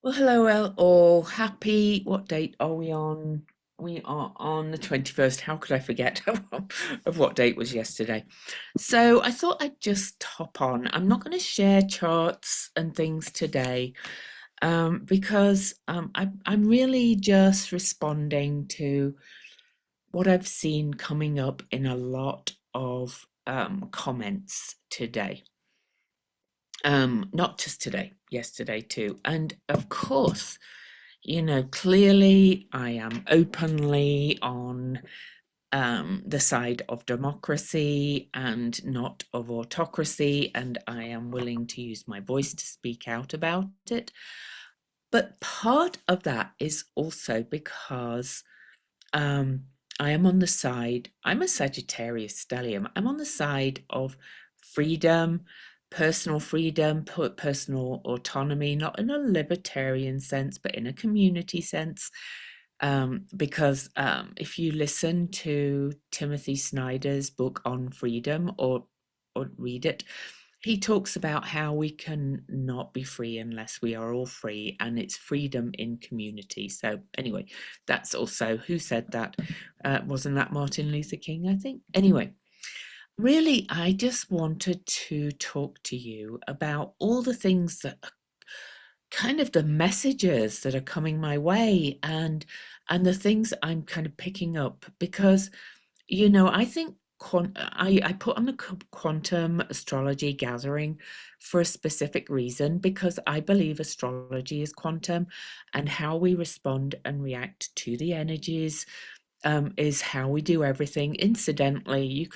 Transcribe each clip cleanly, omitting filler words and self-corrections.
Well, hello, all. Happy. What date are we on? We are on the 21st. How could I forget of what date was yesterday? So I thought I'd just hop on. I'm not going to share charts and things today because I'm really just responding to what I've seen coming up in a lot of comments today. Not just today, yesterday too. And of course, clearly I am openly on the side of democracy and not of autocracy, and I am willing to use my voice to speak out about it. But part of that is also because um, I am on the side, I'm a Sagittarius stellium, I'm on the side of freedom, personal autonomy, not in a libertarian sense, but in a community sense. Because if you listen to Timothy Snyder's book on freedom or read it, he talks about how we can not be free unless we are all free, and it's freedom in community. So anyway, that's also who said that. Wasn't that Martin Luther King, I think? Anyway, really, I just wanted to talk to you about all the things that are kind of the messages that are coming my way, and the things I'm kind of picking up because I think I put on the quantum astrology gathering for a specific reason, because I believe astrology is quantum, and how we respond and react to the energies is how we do everything. Incidentally,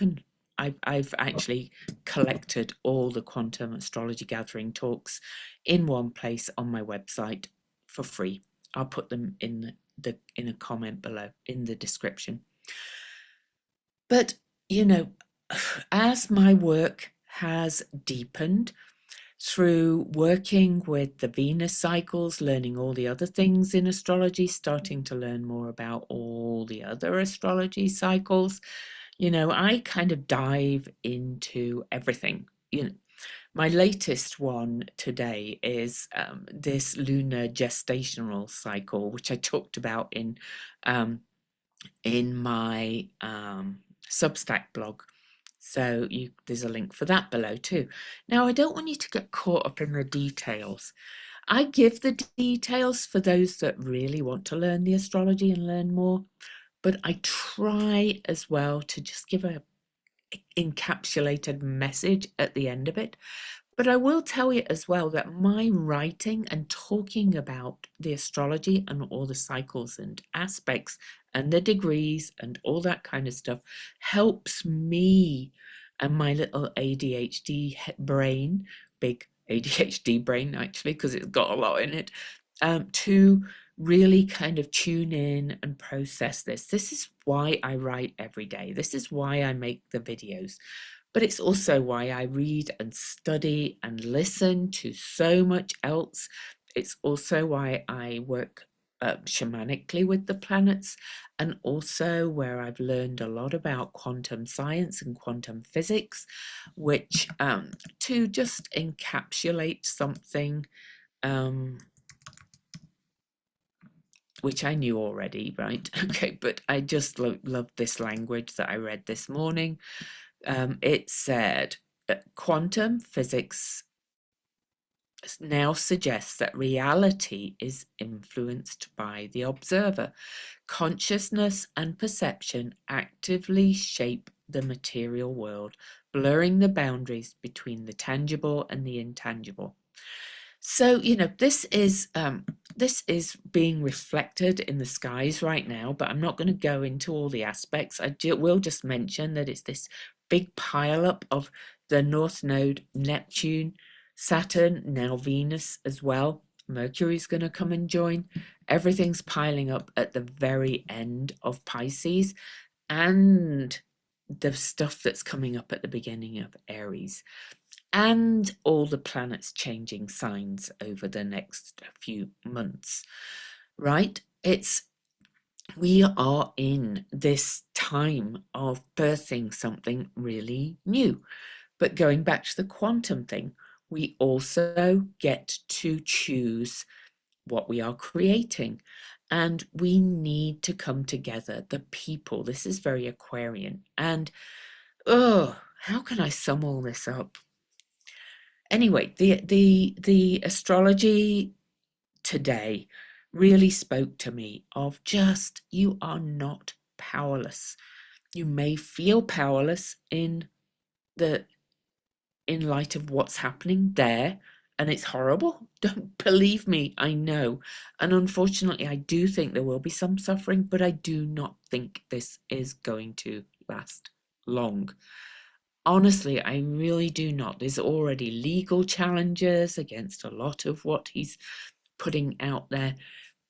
I've actually collected all the quantum astrology gathering talks in one place on my website for free. I'll put them in a comment below in the description. But, you know, as my work has deepened through working with the Venus cycles, learning all the other things in astrology, starting to learn more about all the other astrology cycles, I kind of dive into everything. My latest one today is this lunar gestational cycle, which I talked about in my Substack blog. So there's a link for that below too. Now, I don't want you to get caught up in the details. I give the details for those that really want to learn the astrology and learn more, but I try as well to just give a encapsulated message at the end of it. But I will tell you as well that my writing and talking about the astrology and all the cycles and aspects and the degrees and all that kind of stuff helps me and my little ADHD brain, big ADHD brain actually, because it's got a lot in it, to really kind of tune in and process this. This is why I write every day. This is why I make the videos. But it's also why I read and study and listen to so much else. It's also why I work shamanically with the planets, and also where I've learned a lot about quantum science and quantum physics, which to just encapsulate something um, which I knew already, right? Okay, but I just love this language that I read this morning. It said quantum physics now suggests that reality is influenced by the observer. Consciousness and perception actively shape the material world, blurring the boundaries between the tangible and the intangible. So, this is being reflected in the skies right now, but I'm not going to go into all the aspects. Will just mention that it's this big pile up of the North Node, Neptune, Saturn, now Venus as well. Mercury's going to come and join. Everything's piling up at the very end of Pisces, and the stuff that's coming up at the beginning of Aries, and all the planets changing signs over the next few months, right? We are in this time of birthing something really new. But going back to the quantum thing, we also get to choose what we are creating. And we need to come together, the people. This is very Aquarian. And oh, how can I sum all this up? Anyway, the astrology today really spoke to me of just, you are not powerless. You may feel powerless the in light of what's happening there, and it's horrible. Don't believe me, I know. And unfortunately, I do think there will be some suffering, but I do not think this is going to last long. Honestly, I really do not. There's already legal challenges against a lot of what he's putting out there.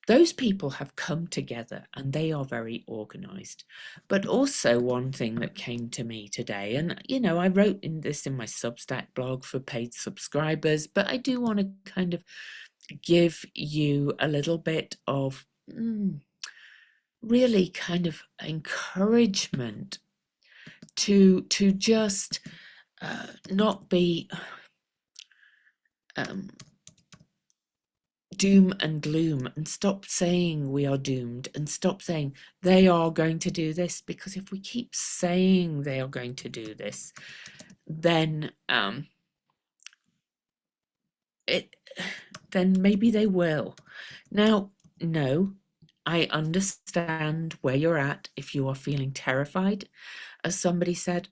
Those people have come together and they are very organized. But also, one thing that came to me today, and I wrote this in my Substack blog for paid subscribers, but I do want to kind of give you a little bit of really kind of encouragement to just not be doom and gloom, and stop saying we are doomed, and stop saying they are going to do this, because if we keep saying they are going to do this, then then maybe they will. Now, no, I understand where you're at if you are feeling terrified. As somebody said,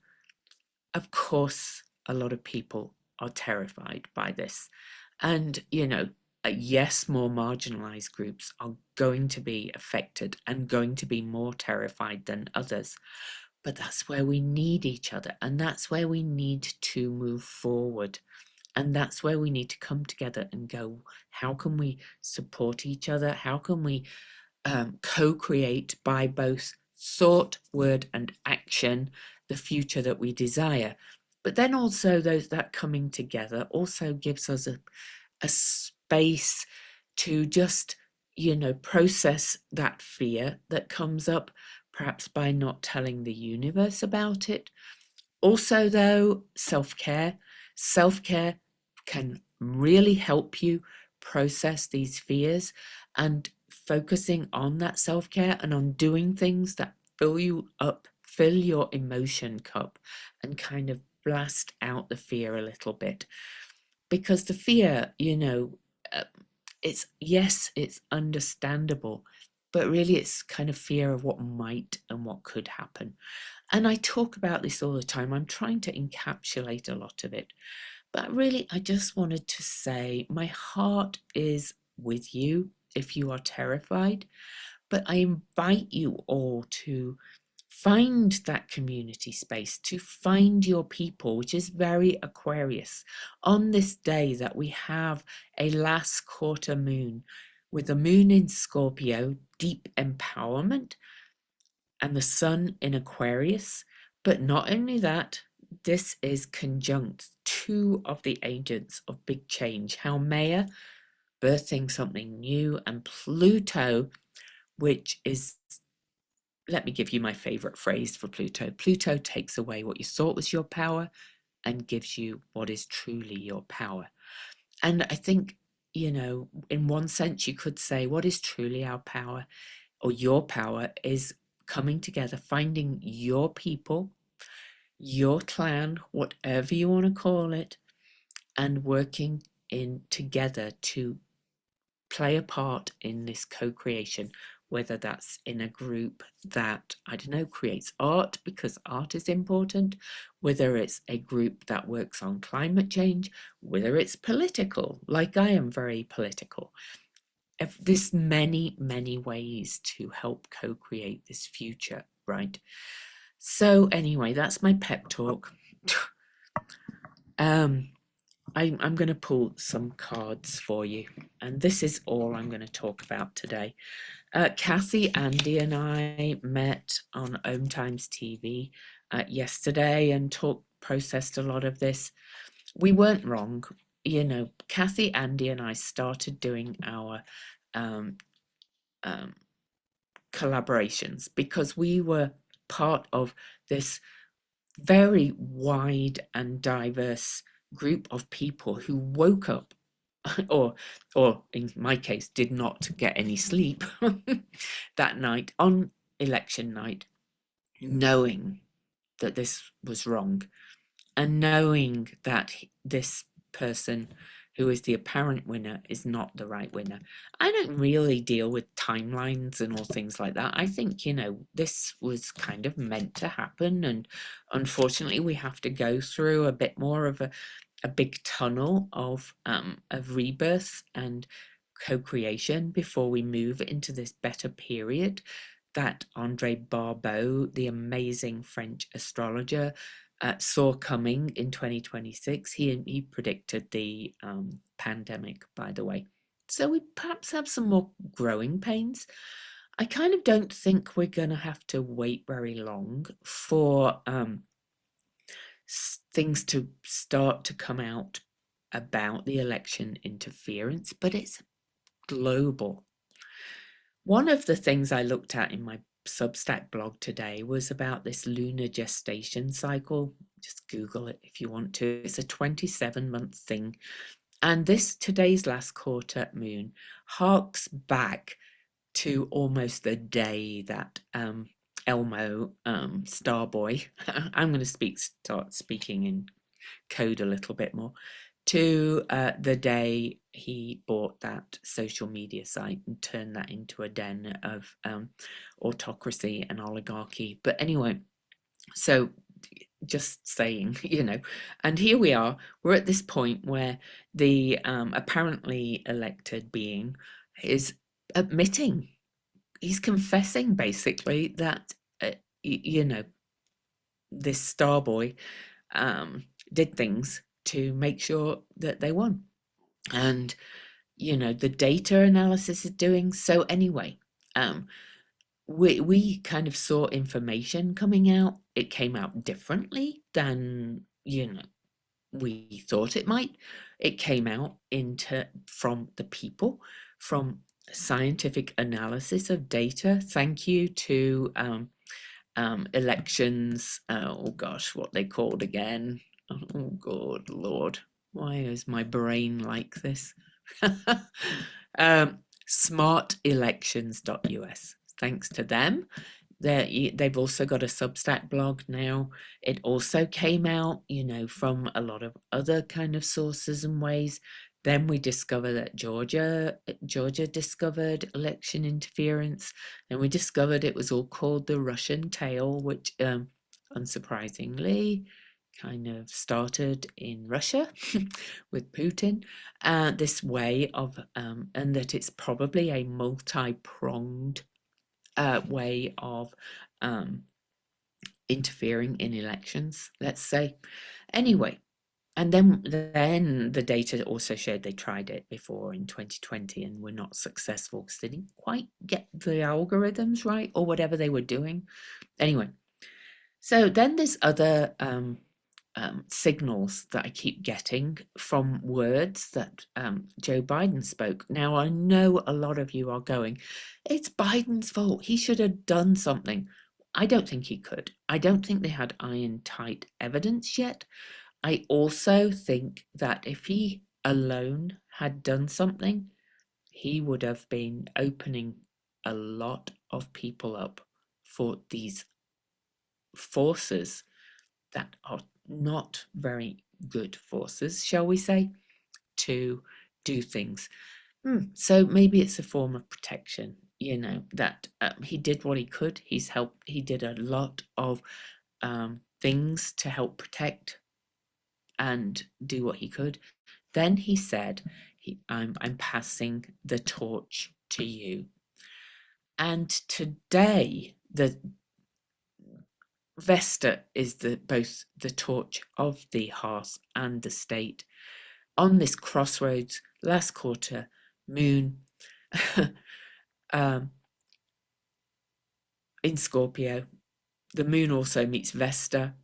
of course, a lot of people are terrified by this. And, yes, more marginalized groups are going to be affected and going to be more terrified than others. But that's where we need each other, and that's where we need to move forward. And that's where we need to come together and go, how can we support each other? How can we co-create by both thought, word, and action the future that we desire? But then also that coming together also gives us a space to just, process that fear that comes up, perhaps by not telling the universe about it. Also, though, self-care. Self-care can really help you process these fears, and focusing on that self-care and on doing things that fill you up, fill your emotion cup, and kind of blast out the fear a little bit. Because the fear, it's understandable, but really it's kind of fear of what might and what could happen. And I talk about this all the time. I'm trying to encapsulate a lot of it. But really, I just wanted to say my heart is with you if you are terrified. But I invite you all to find that community space, to find your people, which is very Aquarius. On this day that we have a last quarter moon, with the moon in Scorpio, deep empowerment, and the sun in Aquarius. But not only that, this is conjunct two of the agents of big change, Haumea, birthing something new, and Pluto, which is, let me give you my favorite phrase for Pluto. Pluto takes away what you thought was your power and gives you what is truly your power. And I think, in one sense, you could say what is truly our power, or your power, is coming together, finding your people, your clan, whatever you want to call it, and working in together to play a part in this co-creation, whether that's in a group that, I don't know, creates art because art is important, whether it's a group that works on climate change, whether it's political, like I am very political. There's many, many ways to help co-create this future, right? So anyway, that's my pep talk. I'm going to pull some cards for you, and this is all I'm going to talk about today. Kathy, Andy, and I met on Om Times TV yesterday and processed a lot of this. We weren't wrong. Kathy, Andy, and I started doing our um, collaborations because we were part of this very wide and diverse group of people who woke up or in my case, did not get any sleep that night on election night, knowing that this was wrong and knowing that this person who is the apparent winner is not the right winner. I don't really deal with timelines and all things like that. I think, this was kind of meant to happen. And unfortunately, we have to go through a bit more of a big tunnel of rebirth and co-creation before we move into this better period that Andre Barbeau, the amazing French astrologer, saw coming in 2026. He predicted the pandemic, by the way. So we perhaps have some more growing pains. I kind of don't think we're going to have to wait very long for things to start to come out about the election interference, but it's global. One of the things I looked at in my Substack blog today was about this lunar gestation cycle. Just Google it if you want to. It's a 27-month thing. And today's last quarter moon harks back to almost the day that Elmo, Starboy, I'm going to start speaking in code a little bit more, to the day he bought that social media site and turned that into a den of autocracy and oligarchy. But anyway, so just saying, and here we are, we're at this point where the apparently elected being is admitting, he's confessing basically that, this Starboy did things to make sure that they won. And, the data analysis is doing so anyway. We kind of saw information coming out. It came out differently than, we thought it might. It came out from the people, from scientific analysis of data. Thank you to elections. Oh gosh, what they called again? Oh God, Lord, why is my brain like this? Smartelections.us. Thanks to them. They've also got a Substack blog now. It also came out, from a lot of other kind of sources and ways. Then we discover that Georgia discovered election interference, and we discovered it was all called the Russian tail, which unsurprisingly kind of started in Russia with Putin. This way of and that it's probably a multi-pronged way of interfering in elections, let's say. Anyway, and then the data also showed they tried it before in 2020 and were not successful because they didn't quite get the algorithms right or whatever they were doing. Anyway, so then there's other signals that I keep getting from words that Joe Biden spoke. Now, I know a lot of you are going, it's Biden's fault. He should have done something. I don't think he could. I don't think they had iron tight evidence yet. I also think that if he alone had done something, he would have been opening a lot of people up for these forces that are not very good forces, shall we say, to do things. So maybe it's a form of protection, that he did what he could. He did a lot of things to help protect and do what he could. Then he said, I'm passing the torch to you. And today, the Vesta is both the torch of the hearth and the state. On this crossroads, last quarter, moon in Scorpio. The moon also meets Vesta,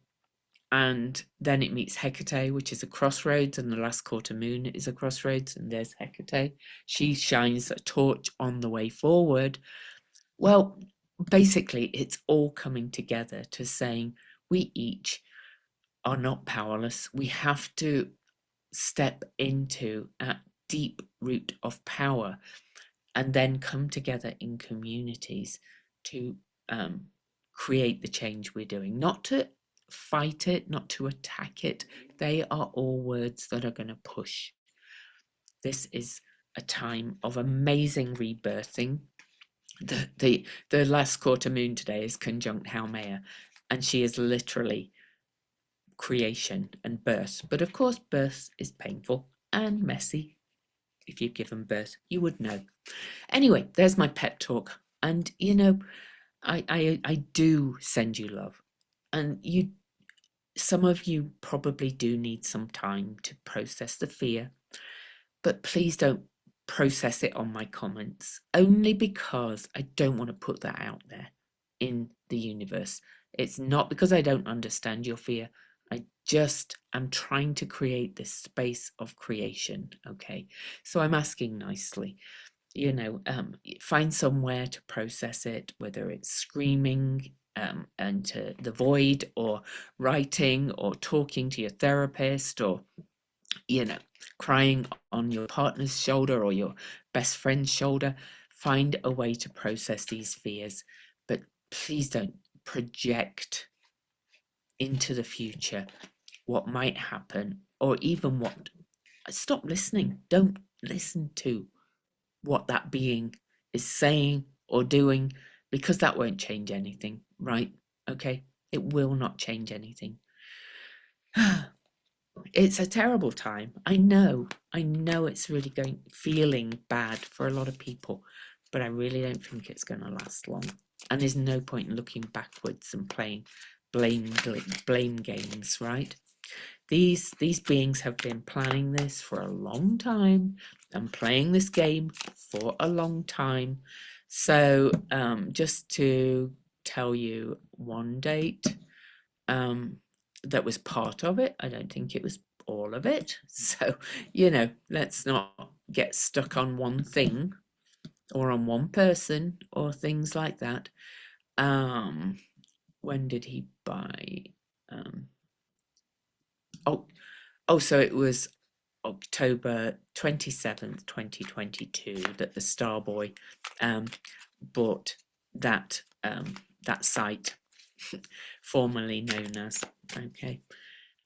and then it meets Hecate, which is a crossroads, and the last quarter moon is a crossroads, and there's Hecate. She shines a torch on the way forward. Well, basically, it's all coming together to saying we each are not powerless. We have to step into deep root of power, and then come together in communities to create the change we're doing, not to fight it, not to attack it. They are all words that are going to push. This is a time of amazing rebirthing. The last quarter moon today is conjunct Haumea, and she is literally creation and birth. But of course, birth is painful and messy. If you've given birth, you would know. Anyway, there's my pep talk. And you know, I do send you love. And some of you probably do need some time to process the fear, but please don't process it on my comments, only because I don't want to put that out there in the universe. It's not because I don't understand your fear. I just am trying to create this space of creation. Okay, so I'm asking nicely, find somewhere to process it, whether it's screaming into the void, or writing, or talking to your therapist, or crying on your partner's shoulder or your best friend's shoulder. Find a way to process these fears, but please don't project into the future what might happen, or even what. Stop listening. Don't listen to what that being is saying or doing, because that won't change anything, right? Okay, it will not change anything. It's a terrible time. I know it's really feeling bad for a lot of people, but I really don't think it's going to last long. And there's no point in looking backwards and playing blame games, right? These beings have been planning this for a long time and playing this game for a long time. So just to tell you one date, that was part of it. I don't think it was all of it. So, let's not get stuck on one thing or on one person or things like that. When did he buy? So it was October 27th, 2022, that the Starboy bought that site, formerly known as. Okay.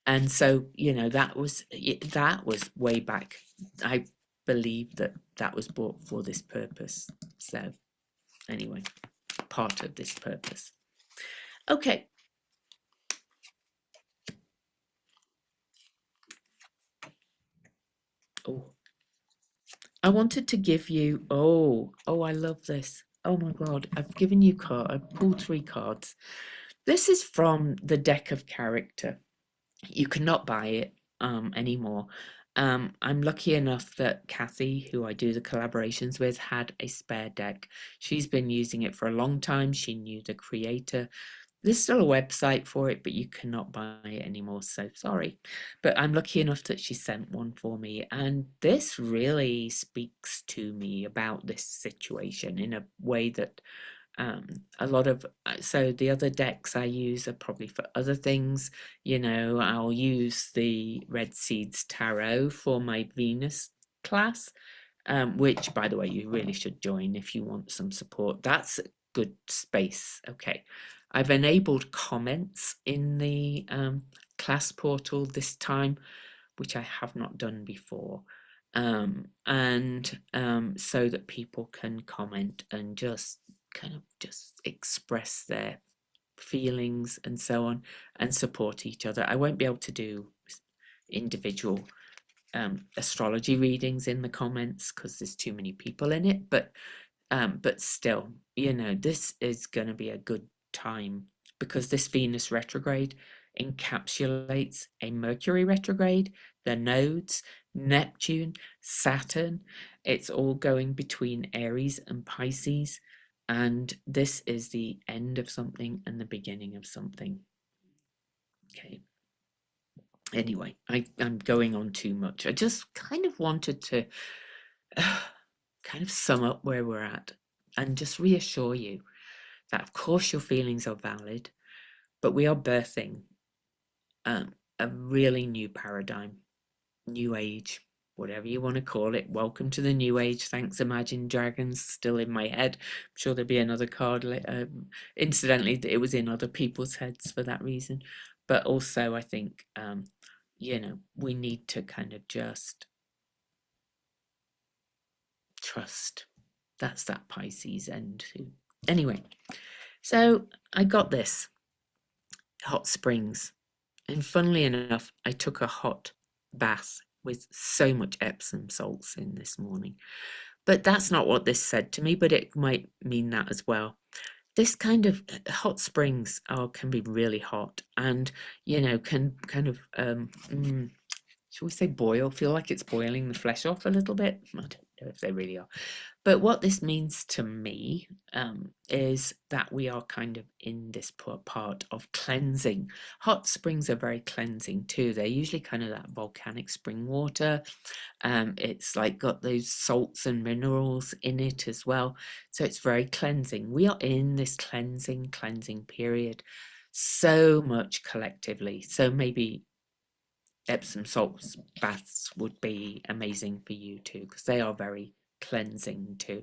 And so, that was way back. I believe that was bought for this purpose. So anyway, part of this purpose. Okay. Oh, I wanted to give you, I love this. Oh my God, I've given you I've pulled 3 cards. This is from the deck of character. You cannot buy it anymore. I'm lucky enough that Kathy, who I do the collaborations with, had a spare deck. She's been using it for a long time. She knew the creator. There's still a website for it, but you cannot buy it anymore, so sorry. But I'm lucky enough that she sent one for me, and this really speaks to me about this situation in a way that a lot of so the other decks I use are probably for other things. I'll use the Red Seeds Tarot for my Venus class, which, by the way, you really should join if you want some support. That's a good space. Okay, I've enabled comments in the class portal this time, which I have not done before. And so that people can comment and just express their feelings and so on, and support each other. I won't be able to do individual astrology readings in the comments because there's too many people in it, but still, this is going to be a good time, because this Venus retrograde encapsulates a Mercury retrograde, the nodes, Neptune, Saturn. It's all going between Aries and Pisces, and this is the end of something and the beginning of something. Okay. Anyway, I'm going on too much. I just kind of wanted to kind of sum up where we're at and just reassure you that, of course, your feelings are valid, but we are birthing a really new paradigm, new age. whatever you want to call it. Welcome to the new age. Thanks, Imagine Dragons, still in my head. I'm sure there'll be another card. Incidentally, it was in other people's heads for that reason. But also, I think, we need to kind of just trust. That's that Pisces end too. Anyway, so I got this hot springs. And funnily enough, I took a hot bath with so much Epsom salts in this morning. But that's not what this said to me, but it might mean that as well. This kind of hot springs can be really hot and, can kind of, shall we say boil, feel like it's boiling the flesh off a little bit. I don't know if they really are. But what this means to me is that we are kind of in this part of cleansing. Hot springs are very cleansing too. They're usually kind of that volcanic spring water. It's like got those salts and minerals in it as well. So it's very cleansing. We are in this cleansing period so much collectively. So maybe Epsom salts baths would be amazing for you too, because they are very cleansing too.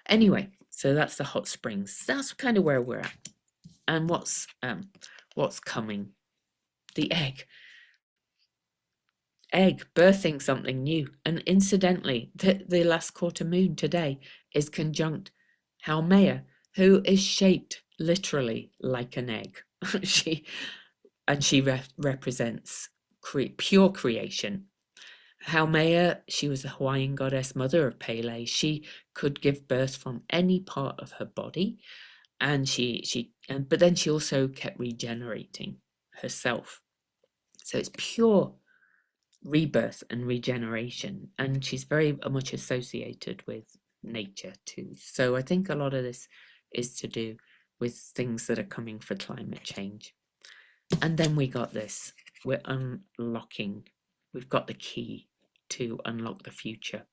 Anyway, so that's the hot springs. That's kind of where we're at. And what's coming? The egg birthing something new. And incidentally, the last quarter moon today is conjunct Haumea, who is shaped literally like an egg. she represents pure creation. Haumea, she was the Hawaiian goddess, mother of Pele. She could give birth from any part of her body, and but then she also kept regenerating herself. So it's pure rebirth and regeneration, and she's very much associated with nature too. So I think a lot of this is to do with things that are coming for climate change. And then we got this, we're unlocking, we've got the key to unlock the future,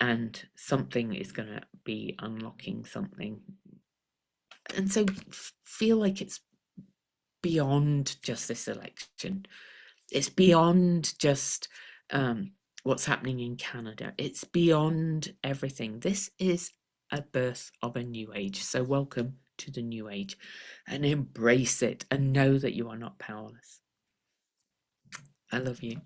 and something is going to be unlocking something, and so feel like it's beyond just this election. It's beyond just what's happening in Canada. It's beyond everything. This is a birth of a new age. So welcome to the new age, and embrace it and know that you are not powerless. I love you.